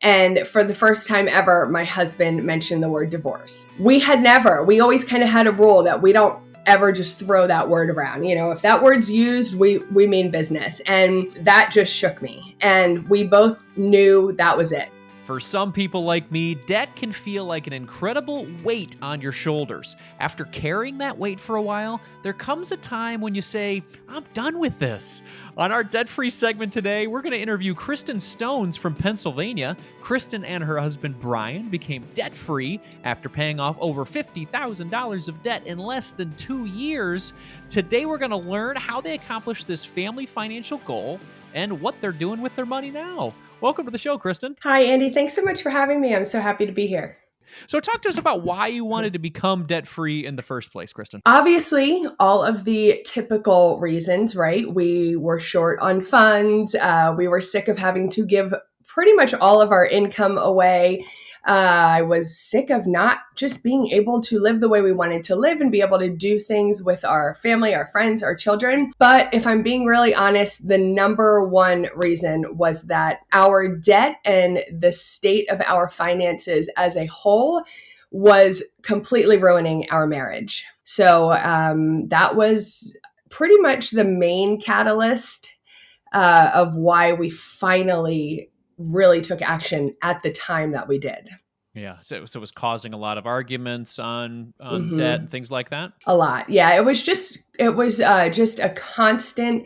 And for the first time ever, my husband mentioned the word divorce. We always kind of had a rule that we don't ever just throw that word around. If that word's used, we mean business. And that just shook me. And we both knew that was it. For some people like me, debt can feel like an incredible weight on your shoulders. After carrying that weight for a while, there comes a time when you say, I'm done with this. On our debt-free segment today, we're going to interview Kristin Stones from Pennsylvania. Kristin and her husband Brian became debt-free after paying off over $50,000 of debt in less than 2 years. Today, we're going to learn how they accomplished this family financial goal and what they're doing with their money now. Welcome to the show, Kristin. Hi, Andy. Thanks so much for having me. I'm so happy to be here. So talk to us about why you wanted to become debt-free in the first place, Kristin. Obviously, all of the typical reasons, right? We were short on funds. We were sick of having to give pretty much all of our income away. I was sick of not just being able to live the way we wanted to live and be able to do things with our family, our friends, our children. But if I'm being really honest, the number one reason was that our debt and the state of our finances as a whole was completely ruining our marriage. So that was pretty much the main catalyst of why we finally really took action at the time that we did. Yeah, so it was causing a lot of arguments on debt and things like that? A lot. Yeah, it was just a constant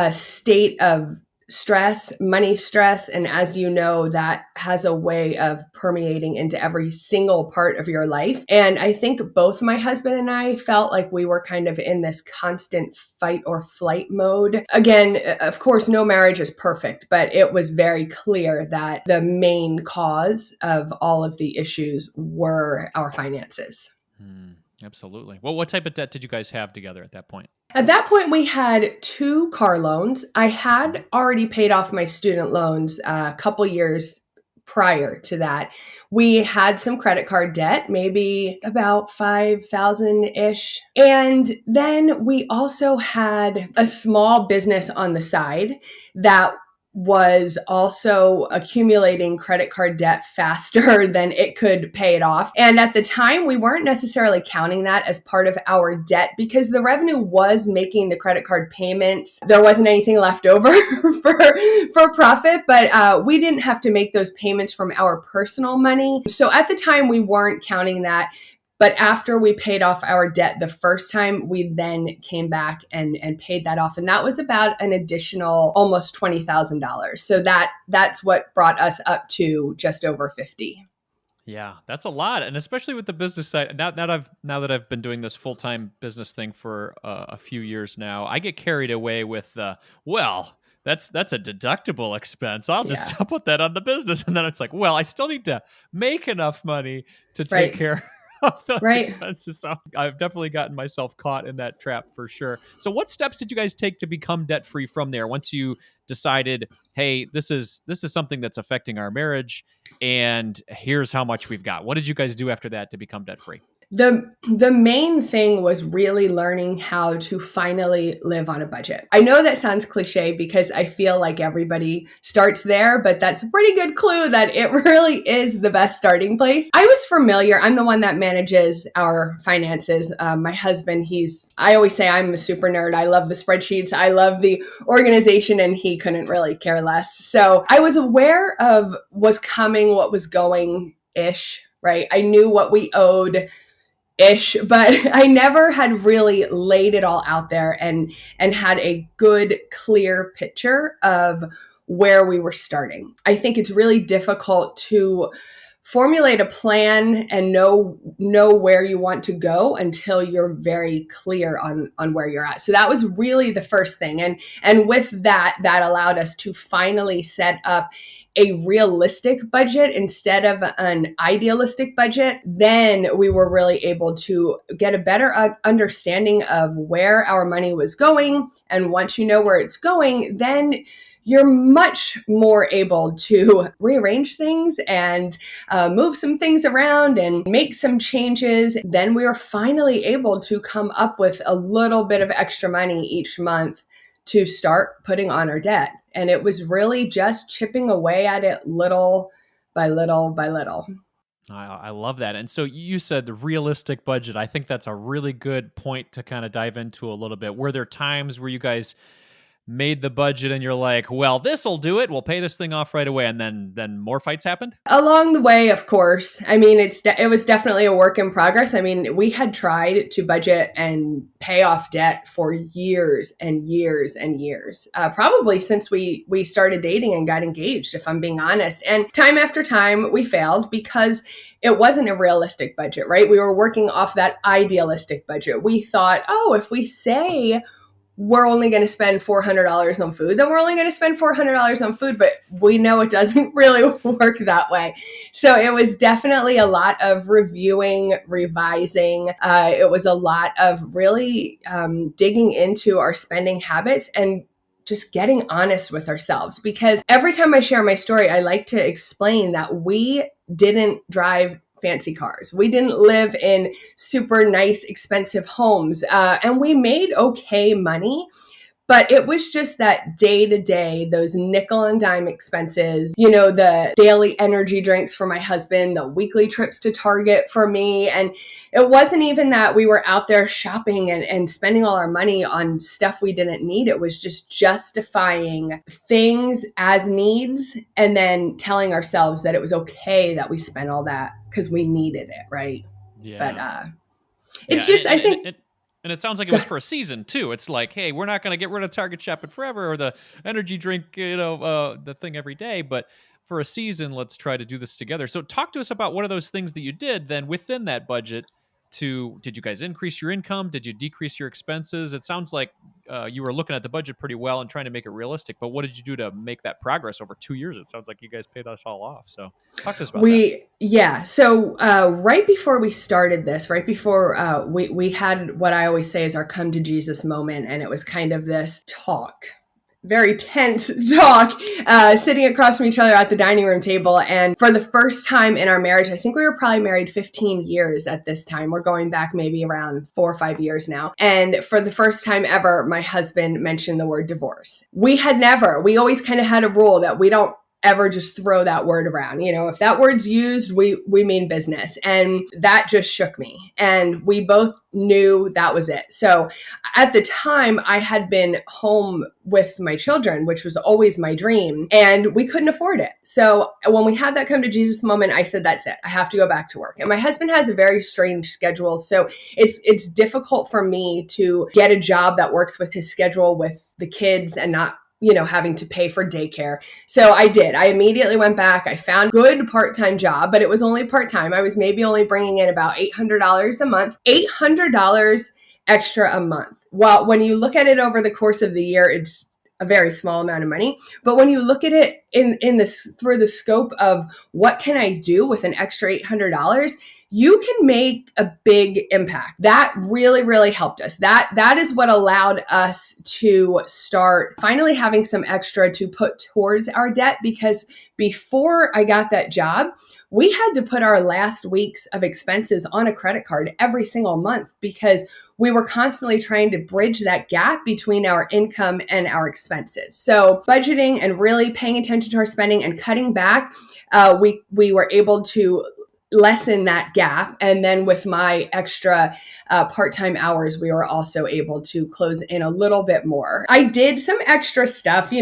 state of stress, money stress. And as you know, that has a way of permeating into every single part of your life. And I think both my husband and I felt like we were kind of in this constant fight or flight mode. Again, of course, no marriage is perfect, but it was very clear that the main cause of all of the issues were our finances. Absolutely. Well, what type of debt did you guys have together at that point? At that point, we had 2 car loans. I had already paid off my student loans a couple years prior to that. We had some credit card debt, maybe about $5,000-ish. And then we also had a small business on the side that was also accumulating credit card debt faster than it could pay it off. And at the time, we weren't necessarily counting that as part of our debt because the revenue was making the credit card payments. There wasn't anything left over for profit, but we didn't have to make those payments from our personal money. So at the time, we weren't counting that. But after we paid off our debt the first time, we then came back and paid that off. And that was about an additional almost $20,000. So that's what brought us up to just over 50. Yeah, that's a lot. And especially with the business side, now that I've been doing this full-time business thing for a few years now, I get carried away with, that's a deductible expense. I'll put that on the business. And then it's like, well, I still need to make enough money to take care of those expenses. So I've definitely gotten myself caught in that trap for sure. So what steps did you guys take to become debt-free from there? Once you decided, hey, this is something that's affecting our marriage and here's how much we've got. What did you guys do after that to become debt-free? The main thing was really learning how to finally live on a budget. I know that sounds cliche because I feel like everybody starts there, but that's a pretty good clue that it really is the best starting place. I was familiar. I'm the one that manages our finances. My husband, I always say I'm a super nerd. I love the spreadsheets. I love the organization, and he couldn't really care less. So I was aware of what's coming, what was going-ish, right? I knew what we owed ish, but I never had really laid it all out there and had a good, clear picture of where we were starting. I think it's really difficult to formulate a plan and know where you want to go until you're very clear on where you're at. So that was really the first thing. And with that allowed us to finally set up a realistic budget instead of an idealistic budget. Then we were really able to get a better understanding of where our money was going. And once you know where it's going, then you're much more able to rearrange things and move some things around and make some changes. Then we were finally able to come up with a little bit of extra money each month to start putting on our debt. And it was really just chipping away at it little by little by little. I love that. And so you said the realistic budget. I think that's a really good point to kind of dive into a little bit. Were there times where you guys made the budget and you're like, well, this'll do it. We'll pay this thing off right away. And then more fights happened? Along the way, of course. I mean, it was definitely a work in progress. I mean, we had tried to budget and pay off debt for years and years and years, probably since we started dating and got engaged, if I'm being honest. And time after time, we failed because it wasn't a realistic budget, right? We were working off that idealistic budget. We thought, oh, if we say we're only going to spend $400 on food, then we're only going to spend $400 on food, but we know it doesn't really work that way. So it was definitely a lot of reviewing, revising. It was a lot of really digging into our spending habits and just getting honest with ourselves. Because every time I share my story, I like to explain that we didn't drive fancy cars. We didn't live in super nice, expensive homes. And we made okay money. But it was just that day to day, those nickel and dime expenses, the daily energy drinks for my husband, the weekly trips to Target for me. And it wasn't even that we were out there shopping and spending all our money on stuff we didn't need. It was just justifying things as needs and then telling ourselves that it was okay that we spent all that because we needed it, right? Yeah. But it's just, I think... And it sounds like it was for a season too. It's like, hey, we're not going to get rid of Target shopping forever or the energy drink, the thing every day. But for a season, let's try to do this together. So talk to us about what are those things that you did then within that budget did you guys increase your income? Did you decrease your expenses? It sounds like you were looking at the budget pretty well and trying to make it realistic, but what did you do to make that progress over 2 years? It sounds like you guys paid us all off. So talk to us about that. Yeah. So right before we started this, right before we had what I always say is our come to Jesus moment. And it was kind of this talk, very tense talk, sitting across from each other at the dining room table. And for the first time in our marriage, I think we were probably married 15 years at this time. We're going back maybe around 4 or 5 years now. And for the first time ever, my husband mentioned the word divorce. We always kind of had a rule that we don't ever just throw that word around. If that word's used, we mean business. And that just shook me. And we both knew that was it. So at the time, I had been home with my children, which was always my dream, and we couldn't afford it. So when we had that come to Jesus moment, I said, that's it. I have to go back to work. And my husband has a very strange schedule. So it's difficult for me to get a job that works with his schedule with the kids and not having to pay for daycare. So I did. I immediately went back. I found a good part-time job, but it was only part-time. I was maybe only bringing in about $800 a month, $800 extra a month. Well, when you look at it over the course of the year, it's a very small amount of money. But when you look at it through the scope of what can I do with an extra $800, you can make a big impact. That really, really helped us. That is what allowed us to start finally having some extra to put towards our debt, because before I got that job, we had to put our last weeks of expenses on a credit card every single month because we were constantly trying to bridge that gap between our income and our expenses. So budgeting and really paying attention to our spending and cutting back, we were able to lessen that gap. And then with my extra part-time hours, we were also able to close in a little bit more. I did some extra stuff,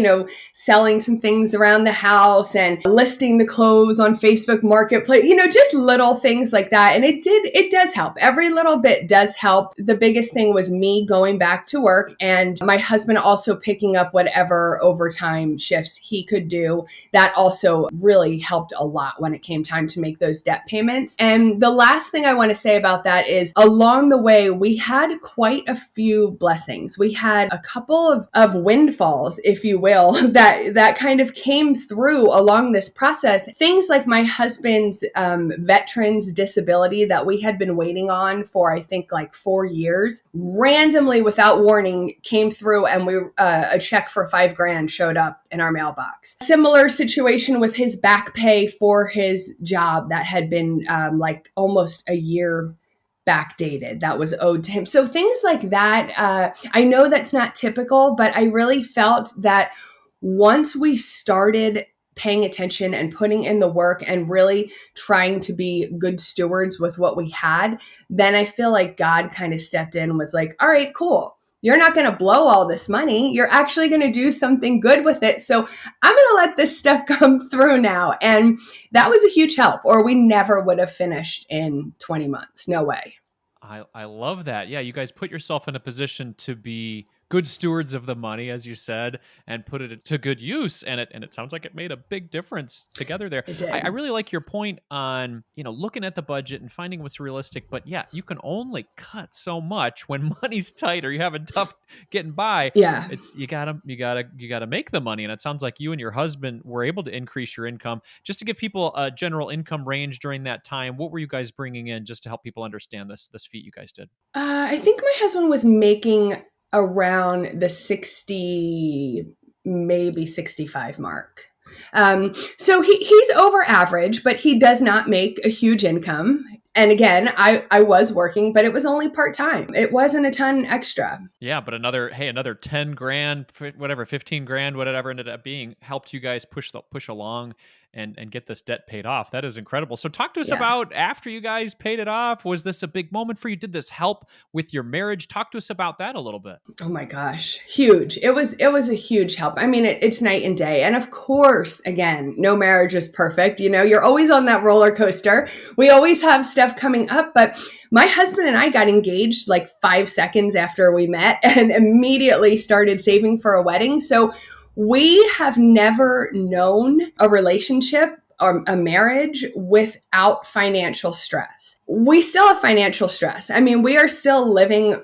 selling some things around the house and listing the clothes on Facebook Marketplace, just little things like that. And it does help. Every little bit does help. The biggest thing was me going back to work and my husband also picking up whatever overtime shifts he could do. That also really helped a lot when it came time to make those debt payments. And the last thing I want to say about that is along the way, we had quite a few blessings. We had a couple of windfalls, if you will, that kind of came through along this process. Things like my husband's veteran's disability that we had been waiting on for, I think, like 4 years, randomly without warning came through, and a check for $5,000 showed up in our mailbox. Similar situation with his back pay for his job that had been like almost a year backdated that was owed to him. So things like that, I know that's not typical, but I really felt that once we started paying attention and putting in the work and really trying to be good stewards with what we had, then I feel like God kind of stepped in and was like, all right, cool. You're not going to blow all this money. You're actually going to do something good with it. So I'm going to let this stuff come through now. And that was a huge help, or we never would have finished in 20 months. No way. I love that. Yeah, you guys put yourself in a position to be good stewards of the money, as you said, and put it to good use. And it sounds like it made a big difference together there. It I did. really like your point on, looking at the budget and finding what's realistic. But yeah, you can only cut so much when money's tight or you have a tough getting by. Yeah. It's you gotta make the money. And it sounds like you and your husband were able to increase your income. Just to give people a general income range during that time, what were you guys bringing in just to help people understand this feat you guys did? I think my husband was making around the 60, maybe 65 mark. So he's over average, but he does not make a huge income. And again, I was working, but it was only part time. It wasn't a ton extra. Yeah, but another 10 grand, whatever, 15 grand, whatever ended up being, helped you guys push along and get this debt paid off. That is incredible. So talk to us Yeah. about after you guys paid it off. Was this a big moment for you? Did this help with your marriage? Talk to us about that a little bit. Oh my gosh, huge. It was a huge help. I mean, it's night and day. And of course, again, no marriage is perfect. You're always on that roller coaster. We always have stuff coming up, but my husband and I got engaged like 5 seconds after we met and immediately started saving for a wedding. So we have never known a relationship or a marriage without financial stress. We still have financial stress. I mean, we are still living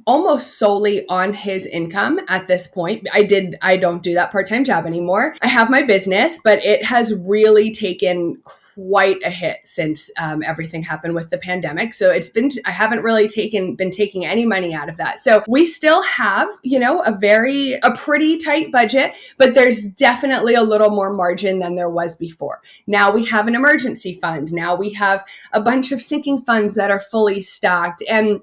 almost solely on his income at this point. I don't do that part-time job anymore. I have my business, but it has really taken quite a hit since everything happened with the pandemic. So I haven't really been taking any money out of that. So we still have, a pretty tight budget, but there's definitely a little more margin than there was before. Now we have an emergency fund. Now we have a bunch of sinking funds that are fully stocked. And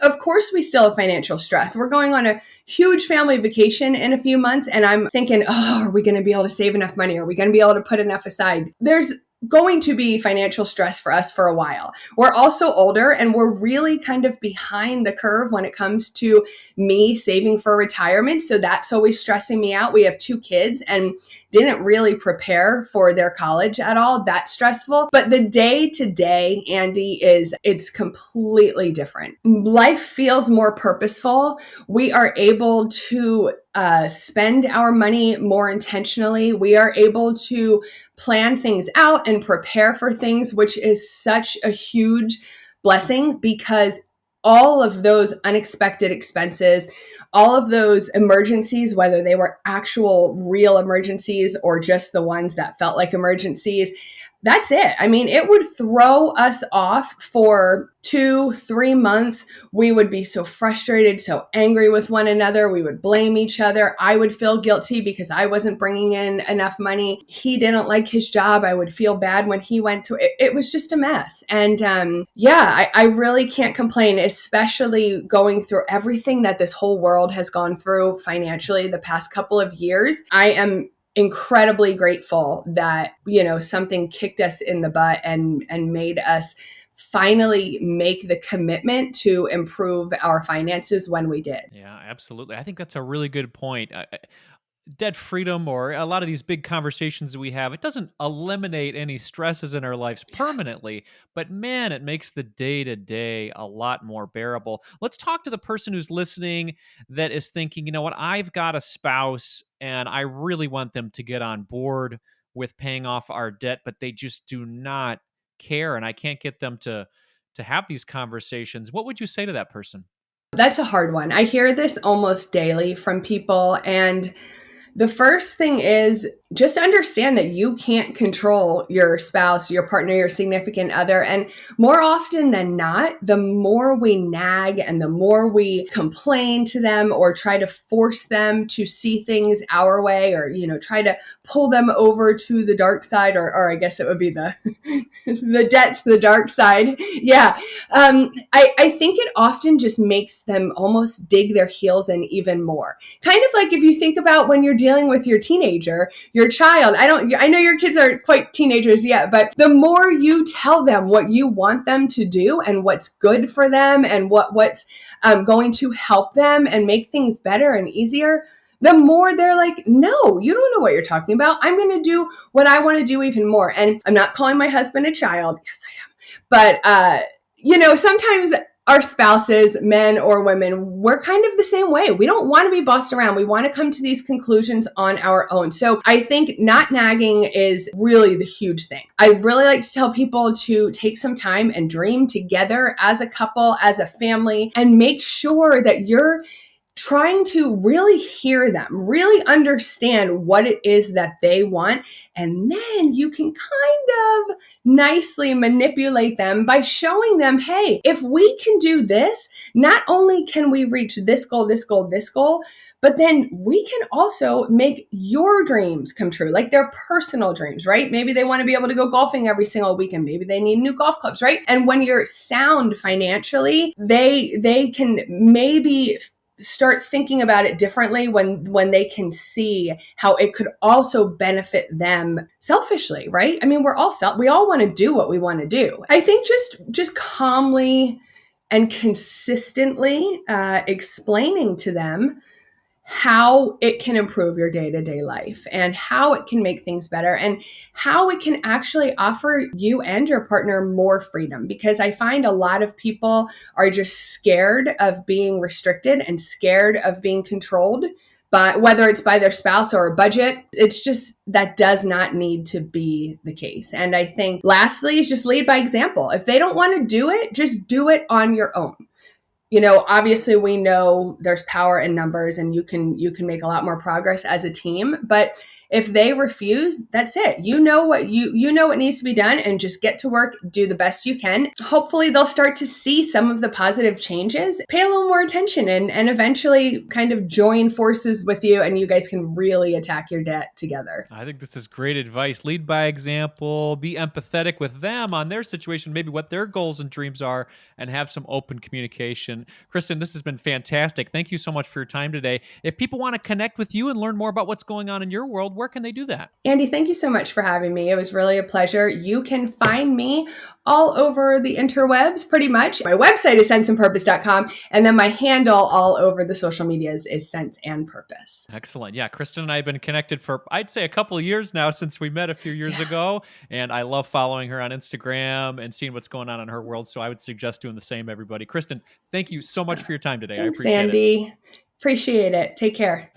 of course, we still have financial stress. We're going on a huge family vacation in a few months, and I'm thinking, are we going to be able to save enough money? Are we going to be able to put enough aside? There's going to be financial stress for us for a while. We're also older and we're really kind of behind the curve when it comes to me saving for retirement. So that's always stressing me out. We have 2 kids and didn't really prepare for their college at all. That's stressful. But the day to day, Andy, it's completely different. Life feels more purposeful. We are able to spend our money more intentionally. We are able to plan things out and prepare for things, which is such a huge blessing because all of those unexpected expenses, all of those emergencies, whether they were actual real emergencies or just the ones that felt like emergencies, that's it. I mean, it would throw us off for 2-3 months. We would be so frustrated, so angry with one another. We would blame each other. I would feel guilty because I wasn't bringing in enough money. He didn't like his job. I would feel bad when he went to it. It was just a mess. And I really can't complain, especially going through everything that this whole world has gone through financially the past couple of years. I am incredibly grateful that, something kicked us in the butt and made us finally make the commitment to improve our finances when we did. Yeah, absolutely. I think that's a really good point. Debt freedom or a lot of these big conversations that we have, it doesn't eliminate any stresses in our lives permanently, but man, it makes the day to day a lot more bearable. Let's talk to the person who's listening that is thinking, you know what, I've got a spouse and I really want them to get on board with paying off our debt, but they just do not care and I can't get them to have these conversations. What would you say to that person? That's a hard one. I hear this almost daily from people, and the first thing is just understand that you can't control your spouse, your partner, your significant other. And more often than not, the more we nag and the more we complain to them or try to force them to see things our way or, try to pull them over to the dark side, or I guess it would be the the debt to the dark side. Yeah. I think it often just makes them almost dig their heels in even more. Kind of like if you think about when you're dealing with your teenager your child, I know your kids aren't quite teenagers yet, but the more you tell them what you want them to do and what's good for them and what's going to help them and make things better and easier, the more they're like, no, you don't know what you're talking about. I'm going to do what I want to do even more. And I'm not calling my husband a child. Yes, I am. But, sometimes our spouses, men or women, we're kind of the same way. We don't want to be bossed around. We want to come to these conclusions on our own. So I think not nagging is really the huge thing. I really like to tell people to take some time and dream together as a couple, as a family, and make sure that you're trying to really hear them, really understand what it is that they want. And then you can kind of nicely manipulate them by showing them, hey, if we can do this, not only can we reach this goal, this goal, this goal, but then we can also make your dreams come true, like their personal dreams, right? Maybe they want to be able to go golfing every single weekend. Maybe they need new golf clubs, right? And when you're sound financially, they can maybe start thinking about it differently when they can see how it could also benefit them selfishly, right? I mean, we all want to do what we want to do. I think just calmly and consistently explaining to them how it can improve your day-to-day life and how it can make things better and how it can actually offer you and your partner more freedom. Because I find a lot of people are just scared of being restricted and scared of being controlled, but whether it's by their spouse or a budget, it's just that does not need to be the case. And I think lastly is just lead by example. If they don't want to do it, just do it on your own. Obviously we know there's power in numbers and you can make a lot more progress as a team, but if they refuse, that's it. You know what needs to be done and just get to work, do the best you can. Hopefully they'll start to see some of the positive changes, pay a little more attention and eventually kind of join forces with you and you guys can really attack your debt together. I think this is great advice. Lead by example, be empathetic with them on their situation, maybe what their goals and dreams are, and have some open communication. Kristin, this has been fantastic. Thank you so much for your time today. If people want to connect with you and learn more about what's going on in your world, where can they do that? Andy, thank you so much for having me. It was really a pleasure. You can find me all over the interwebs, pretty much. My website is senseandpurpose.com, and then my handle all over the social medias is Sense and Purpose. Excellent. Yeah, Kristin and I have been connected for, I'd say, a couple of years now since we met a few years ago, and I love following her on Instagram and seeing what's going on in her world, so I would suggest doing the same, everybody. Kristin, thank you so much for your time today. Thanks, I appreciate Andy. it. Appreciate it. Take care.